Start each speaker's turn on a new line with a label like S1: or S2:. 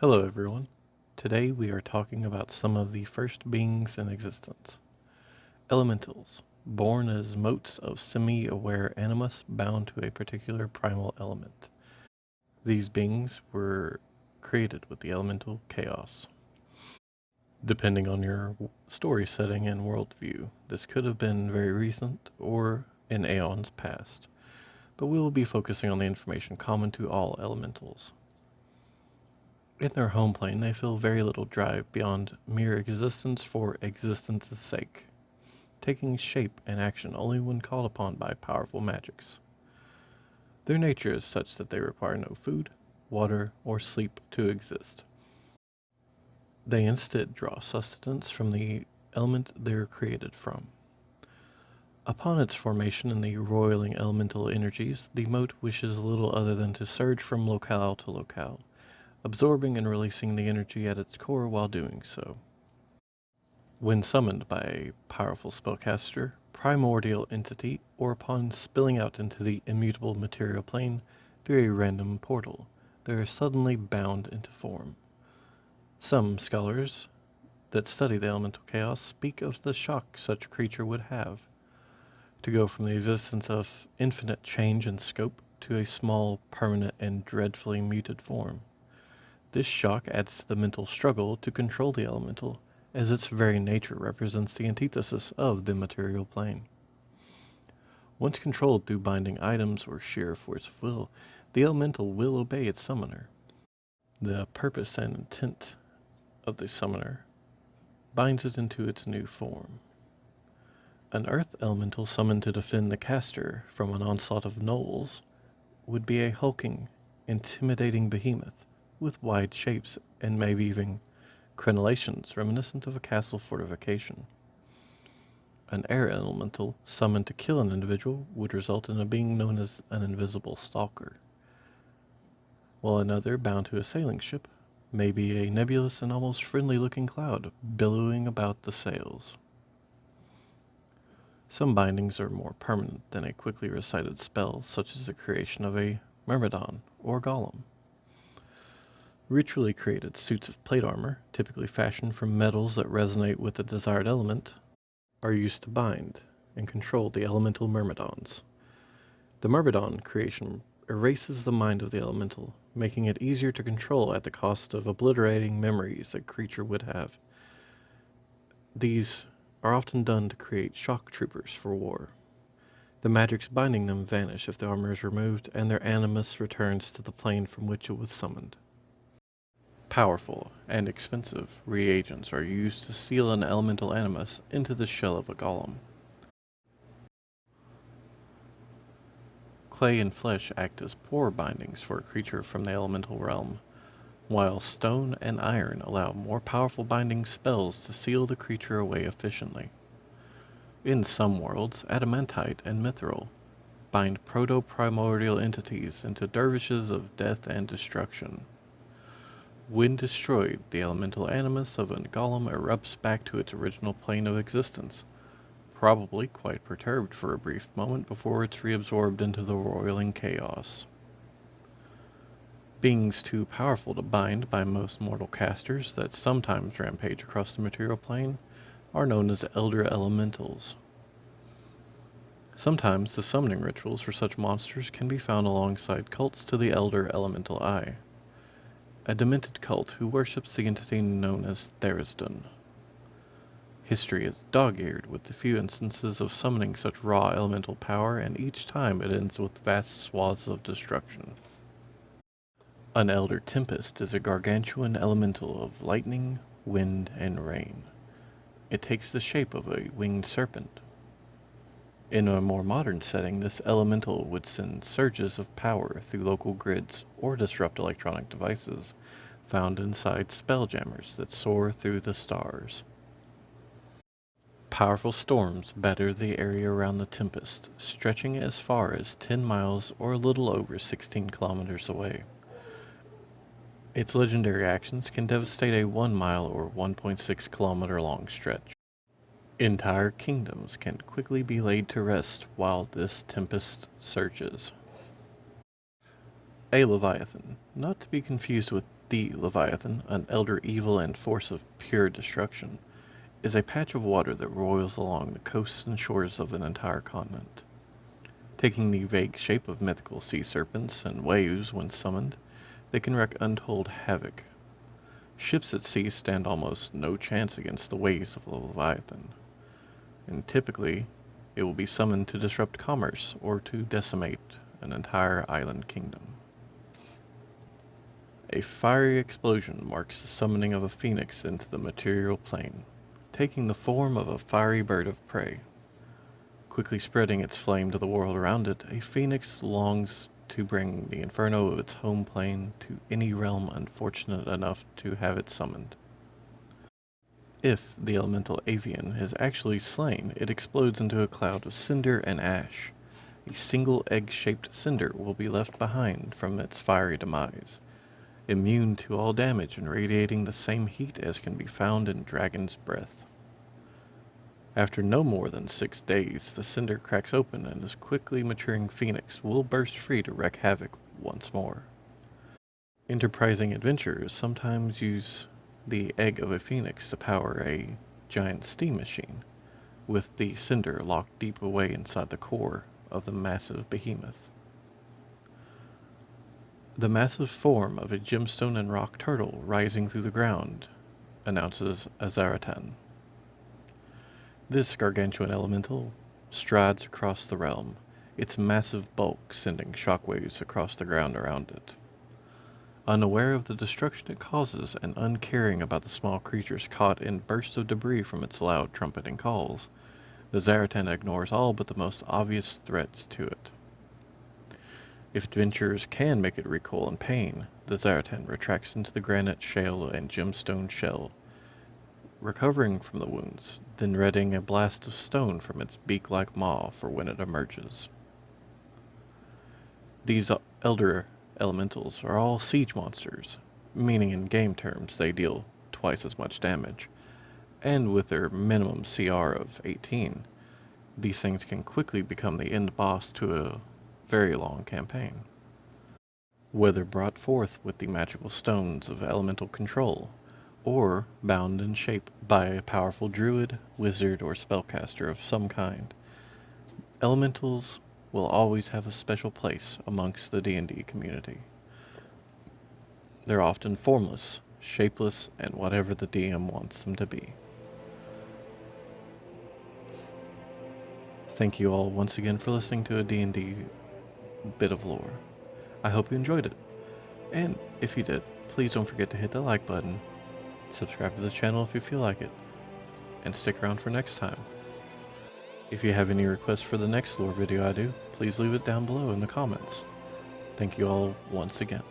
S1: Hello everyone. Today we are talking about some of the first beings in existence. Elementals, born as motes of semi-aware animus bound to a particular primal element. These beings were created with the elemental chaos. Depending on your story setting and worldview, this could have been very recent or in aeons past, but we will be focusing on the information common to all elementals. In their home plane, they feel very little drive beyond mere existence for existence's sake, taking shape and action only when called upon by powerful magics. Their nature is such that they require no food, water, or sleep to exist. They instead draw sustenance from the element they are created from. Upon its formation in the roiling elemental energies, the mote wishes little other than to surge from locale to locale, absorbing and releasing the energy at its core while doing so. When summoned by a powerful spellcaster, primordial entity, or upon spilling out into the immutable material plane through a random portal, they are suddenly bound into form. Some scholars that study the elemental chaos speak of the shock such a creature would have, to go from the existence of infinite change in scope to a small, permanent, and dreadfully muted form. This shock adds to the mental struggle to control the elemental, as its very nature represents the antithesis of the material plane. Once controlled through binding items or sheer force of will, the elemental will obey its summoner. The purpose and intent of the summoner binds it into its new form. An earth elemental summoned to defend the caster from an onslaught of gnolls would be a hulking, intimidating behemoth with wide shapes and maybe even crenellations reminiscent of a castle fortification. An air elemental summoned to kill an individual would result in a being known as an invisible stalker, while another bound to a sailing ship may be a nebulous and almost friendly-looking cloud billowing about the sails. Some bindings are more permanent than a quickly recited spell, such as the creation of a myrmidon or golem. Ritually created suits of plate armor, typically fashioned from metals that resonate with the desired element, are used to bind and control the elemental myrmidons. The myrmidon creation erases the mind of the elemental, making it easier to control at the cost of obliterating memories a creature would have. These are often done to create shock troopers for war. The magics binding them vanish if the armor is removed, and their animus returns to the plane from which it was summoned. Powerful and expensive reagents are used to seal an elemental animus into the shell of a golem. Clay and flesh act as pore bindings for a creature from the elemental realm, while stone and iron allow more powerful binding spells to seal the creature away efficiently. In some worlds, adamantite and mithril bind proto-primordial entities into dervishes of death and destruction. When destroyed, the elemental animus of a golem erupts back to its original plane of existence, probably quite perturbed for a brief moment before it's reabsorbed into the roiling chaos. Beings too powerful to bind by most mortal casters that sometimes rampage across the material plane are known as elder elementals. Sometimes the summoning rituals for such monsters can be found alongside cults to the elder elemental eye, a demented cult who worships the entity known as Therisdun. History is dog-eared with the few instances of summoning such raw elemental power, and each time it ends with vast swaths of destruction. An elder Tempest is a gargantuan elemental of lightning, wind, and rain. It takes the shape of a winged serpent. In a more modern setting, this elemental would send surges of power through local grids or disrupt electronic devices found inside spelljammers that soar through the stars. Powerful storms batter the area around the Tempest, stretching as far as 10 miles or a little over 16 kilometers away. Its legendary actions can devastate a 1 mile or 1.6 kilometer long stretch. Entire kingdoms can quickly be laid to rest while this tempest surges. A Leviathan, not to be confused with the Leviathan, an elder evil and force of pure destruction, is a patch of water that roils along the coasts and shores of an entire continent. Taking the vague shape of mythical sea serpents and waves when summoned, they can wreak untold havoc. Ships at sea stand almost no chance against the waves of the Leviathan, and typically it will be summoned to disrupt commerce or to decimate an entire island kingdom. A fiery explosion marks the summoning of a phoenix into the material plane, taking the form of a fiery bird of prey. Quickly spreading its flame to the world around it, a phoenix longs to bring the inferno of its home plane to any realm unfortunate enough to have it summoned. If the elemental avian is actually slain, it explodes into a cloud of cinder and ash. A single egg-shaped cinder will be left behind from its fiery demise, immune to all damage and radiating the same heat as can be found in dragon's breath. After no more than 6 days, the cinder cracks open and this quickly maturing phoenix will burst free to wreak havoc once more. Enterprising adventurers sometimes use the egg of a phoenix to power a giant steam machine, with the cinder locked deep away inside the core of the massive behemoth. The massive form of a gemstone and rock turtle rising through the ground announces Azaratan. This gargantuan elemental strides across the realm, its massive bulk sending shockwaves across the ground around it. Unaware of the destruction it causes and uncaring about the small creatures caught in bursts of debris from its loud trumpeting calls, the Zaratan ignores all but the most obvious threats to it. If adventurers can make it recoil in pain, the Zaratan retracts into the granite shale and gemstone shell, recovering from the wounds, then readying a blast of stone from its beak-like maw for when it emerges. These elder elementals are all siege monsters, meaning in game terms they deal twice as much damage, and with their minimum CR of 18, these things can quickly become the end boss to a very long campaign. Whether brought forth with the magical stones of elemental control, or bound in shape by a powerful druid, wizard, or spellcaster of some kind, elementals will always have a special place amongst the D&D community. They're often formless, shapeless, and whatever the DM wants them to be. Thank you all once again for listening to a D&D bit of lore. I hope you enjoyed it. And if you did, please don't forget to hit the like button, subscribe to the channel if you feel like it, and stick around for next time. If you have any requests for the next lore video I do, please leave it down below in the comments. Thank you all once again.